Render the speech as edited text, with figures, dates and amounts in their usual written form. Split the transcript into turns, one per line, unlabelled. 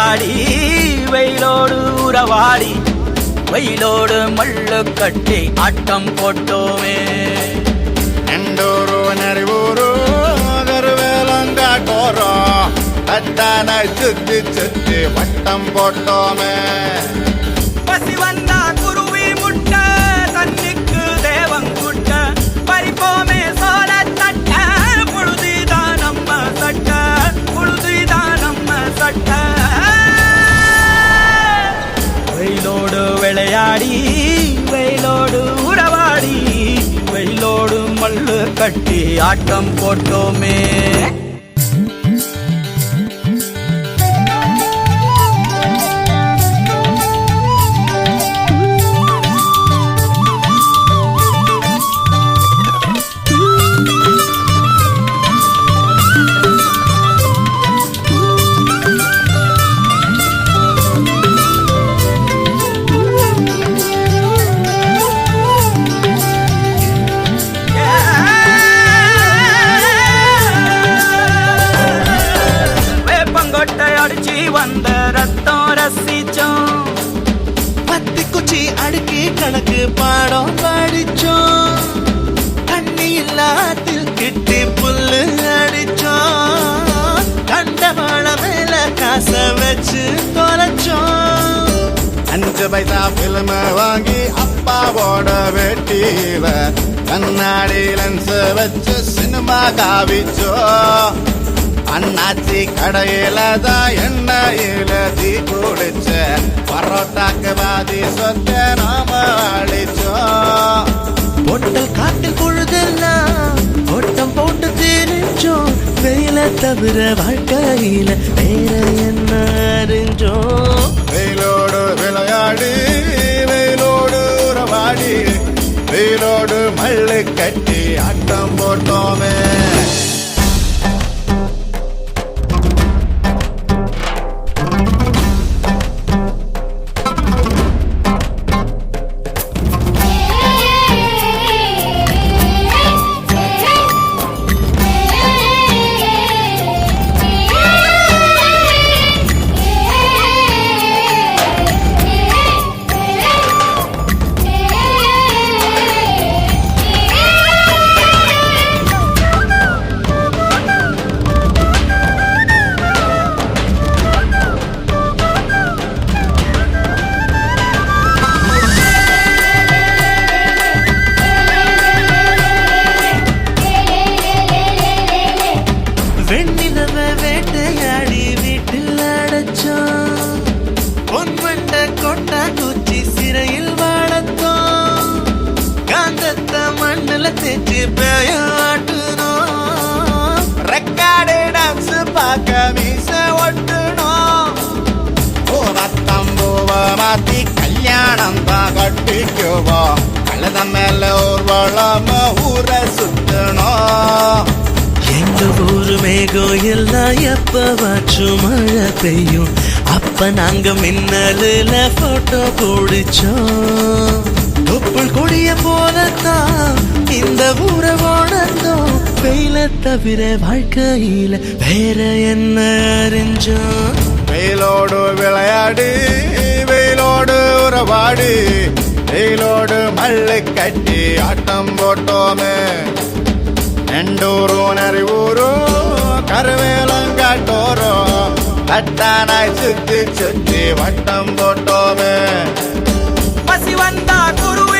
விளையாடி வெயிலோடு உறவாடி வெயிலோடு மல்லு கட்டி ஆட்டம் போட்டோமே.
எண்டூரு நரிவூரு கருவேலங்காட்டோரோ தட்டான சுத்தி சுத்தி வட்டம் போட்டோமே.
பசி வந்தா குருவி முட்ட தண்ணிக்கு தேவங்குட்ட பறிப்போமே சோழ தட்ட புழுதிதான் நம்ம சட்ட புழுதிதான் நம்ம சட்ட. வெயிலோடு விளையாடி வெயிலோடு உறவாடி வெயிலோடு மல்லு கட்டி ஆட்டம் போட்டோமே. வந்த ரத்தம் ரசிச்சோம்
பத்தி குச்சி அடுக்கி கணக்கு பாடம் படிச்சோம். தண்ணி இல்லாத்தில் கிட்டி புல்லு அடிச்சோம். கண்டவாள மேல காச வச்சு தொலைச்சோம்.
5 பைசா பிலிம வாங்கி அப்பாவோட வெட்டியில கண்ணாடி லென்ஸ் வச்சு சினிமா காவிச்சோ. அண்ணாச்சி கடையில தான் எண்ணெயில தீ குடிச்ச பரோட்டாக்கு பாதி சொத்த நாம அழிச்சோம்.
பொட்டல் காட்டில் பொழுதெல்லாம் ஓட்டம் போட்டு தெரிஞ்சோம். வெயில தவிர வாழ்க்கையில வேற என்ன அறிஞ்சோம்.
வெயிலோடு விளையாடி வெயிலோடு உறவாடி வெயிலோடு மல்லு கட்டி ஆட்டம் போட்டோமே.
வெண்ணிலவ வேட்டையாடி வீட்டில் அடைச்சோம். பொன்வண்ட கொட்டா குச்சி சிறையில் வாழத்தோம். காந்தத்த மண்ணில் தேச்சு பேயாட்டுனோம்.
ரெக்கார்டு டான்ஸ் பார்க்க மீச ஒட்டுனோம். பூவத்தம்பூவ மாத்தி கல்யாணம் தான் கட்டிக்குவோம். கழுத மேல ஊர்வலம் ஊரை சுத்தணும்.
எங்க ஊரு மேகம் எல்லாம் எப்பவாச்சும் மழை பெய்யும். அப்ப நாங்க மின்னலுல போட்டோ பிடிச்சோம். தொப்புள் கொடிய போலத்தான் இந்த ஊரை உணர்ந்தோம். வெயில தவிர வாழ்க்கையில வேற என்ன அறிஞ்சோம்.
வெயிலோடு விளையாடி வெயிலோடு உறவாடி வெயிலோடு மல்லு கட்டி ஆட்டம் போட்டோமே. எண்டூரு நரிவூரு கருவேலங்காட்டோரோ தட்டானாய் சுத்தி சுத்தி வட்டம் போட்டோமே.
பசி வந்தா குருவி